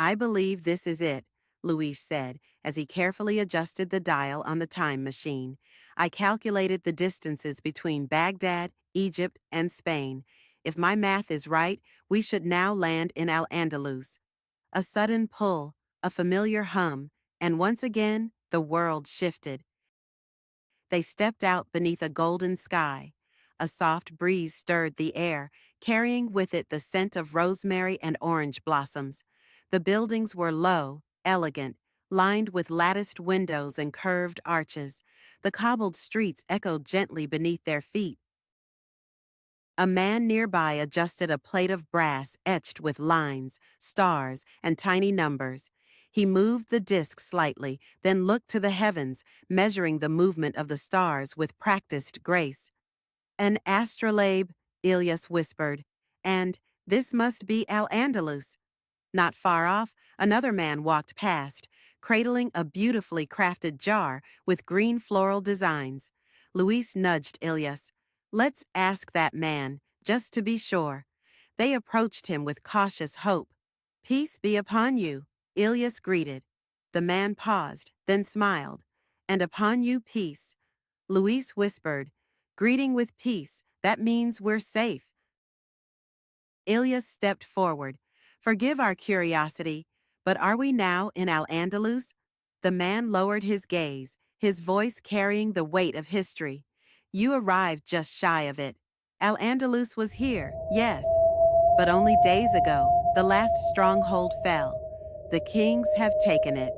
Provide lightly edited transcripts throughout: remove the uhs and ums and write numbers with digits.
I believe this is it, Luis said, as he carefully adjusted the dial on the time machine. I calculated the distances between Baghdad, Egypt, and Spain. If my math is right, we should now land in Al-Andalus. A sudden pull, a familiar hum, and once again, the world shifted. They stepped out beneath a golden sky. A soft breeze stirred the air, carrying with it the scent of rosemary and orange blossoms. The buildings were low, elegant, lined with latticed windows and curved arches. The cobbled streets echoed gently beneath their feet. A man nearby adjusted a plate of brass etched with lines, stars, and tiny numbers. He moved the disc slightly, then looked to the heavens, measuring the movement of the stars with practiced grace. An astrolabe, Ilyas whispered, and this must be Al-Andalus. Not far off, another man walked past, cradling a beautifully crafted jar with green floral designs. Luis nudged Ilyas. Let's ask that man, just to be sure. They approached him with cautious hope. Peace be upon you, Ilyas greeted. The man paused, then smiled. And upon you peace. Luis whispered, greeting with peace, that means we're safe. Ilyas stepped forward. Forgive our curiosity, but are we now in Al-Andalus? The man lowered his gaze, his voice carrying the weight of history. You arrived just shy of it. Al-Andalus was here, yes, but only days ago, the last stronghold fell. The kings have taken it.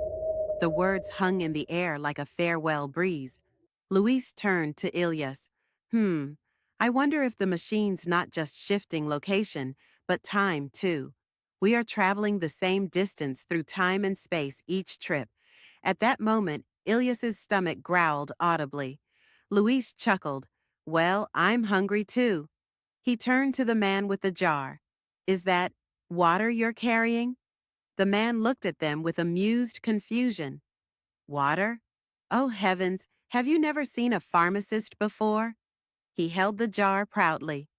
The words hung in the air like a farewell breeze. Luis turned to Ilyas. I wonder if the machine's not just shifting location, but time too. We are traveling the same distance through time and space each trip. At that moment, Ilyas's stomach growled audibly. Luis chuckled. Well, I'm hungry too. He turned to the man with the jar. Is that water you're carrying? The man looked at them with amused confusion. Water? Oh heavens, have you never seen a pharmacist before? He held the jar proudly.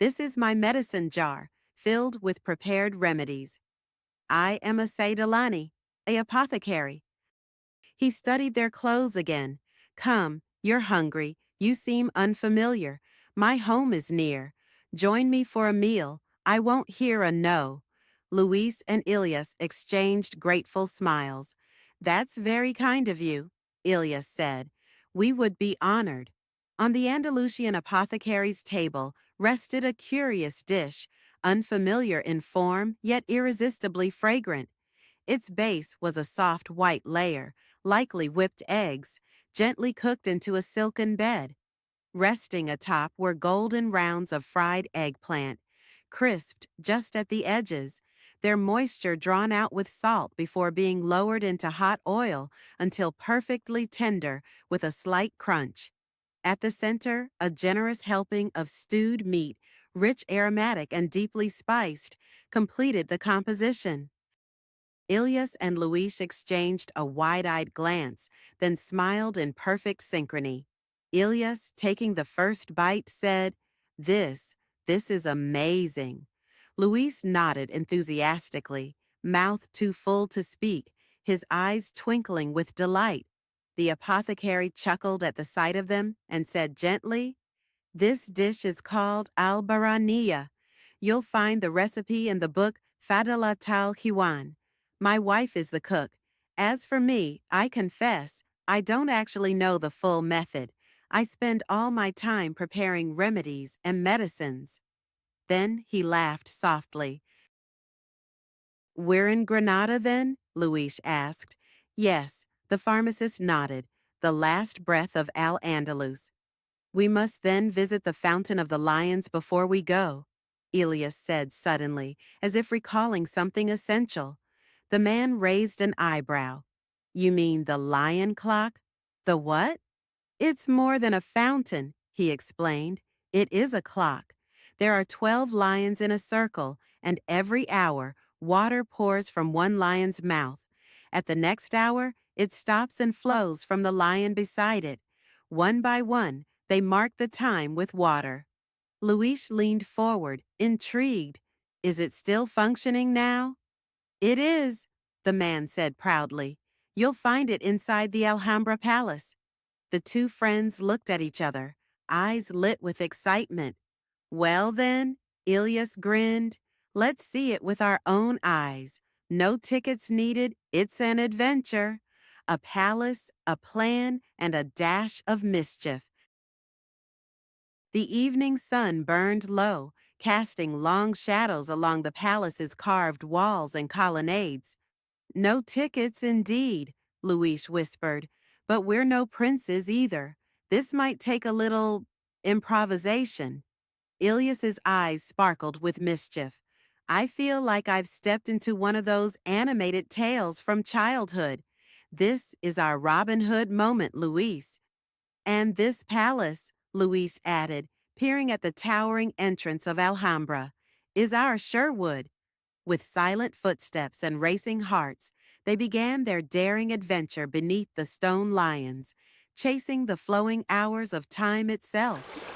This is my medicine jar, filled with prepared remedies. I am a Saydalani, a apothecary. He studied their clothes again. Come, you're hungry. You seem unfamiliar. My home is near. Join me for a meal. I won't hear a no. Luis and Ilyas exchanged grateful smiles. That's very kind of you, Ilyas said. We would be honored. On the Andalusian apothecary's table rested a curious dish, unfamiliar in form yet irresistibly fragrant. Its base was a soft white layer, likely whipped eggs, gently cooked into a silken bed. Resting atop were golden rounds of fried eggplant, crisped just at the edges, their moisture drawn out with salt before being lowered into hot oil until perfectly tender with a slight crunch. At the center, a generous helping of stewed meat, rich aromatic and deeply spiced, completed the composition. Ilyas and Luis exchanged a wide-eyed glance, then smiled in perfect synchrony. Ilyas, taking the first bite, said, This is amazing. Luis nodded enthusiastically, mouth too full to speak, his eyes twinkling with delight. The apothecary chuckled at the sight of them and said gently, This dish is called al-baraniya. You'll find the recipe in the book Fadalat al-Hiwan. My wife is the cook. As for me, I confess, I don't actually know the full method. I spend all my time preparing remedies and medicines. Then he laughed softly. We're in Granada then? Luis asked. Yes, the pharmacist nodded, the last breath of Al-Andalus. We must then visit the Fountain of the Lions before we go, Ilyas said suddenly, as if recalling something essential. The man raised an eyebrow. You mean the lion clock? The what? It's more than a fountain, he explained. It is a clock. There are 12 lions in a circle, and every hour, water pours from one lion's mouth. At the next hour, it stops and flows from the lion beside it. One by one, they mark the time with water. Luis leaned forward, intrigued. Is it still functioning now? It is, the man said proudly. You'll find it inside the Alhambra Palace. The two friends looked at each other, eyes lit with excitement. Well then, Ilyas grinned, let's see it with our own eyes. No tickets needed, it's an adventure. A palace, a plan, and a dash of mischief. The evening sun burned low, casting long shadows along the palace's carved walls and colonnades. No tickets, indeed, Luis whispered, but we're no princes either. This might take a little improvisation. Ilyas's eyes sparkled with mischief. I feel like I've stepped into one of those animated tales from childhood. This is our Robin Hood moment, Luis. And this palace, Luis added, peering at the towering entrance of Alhambra, is our Sherwood. With silent footsteps and racing hearts, they began their daring adventure beneath the stone lions, chasing the flowing hours of time itself.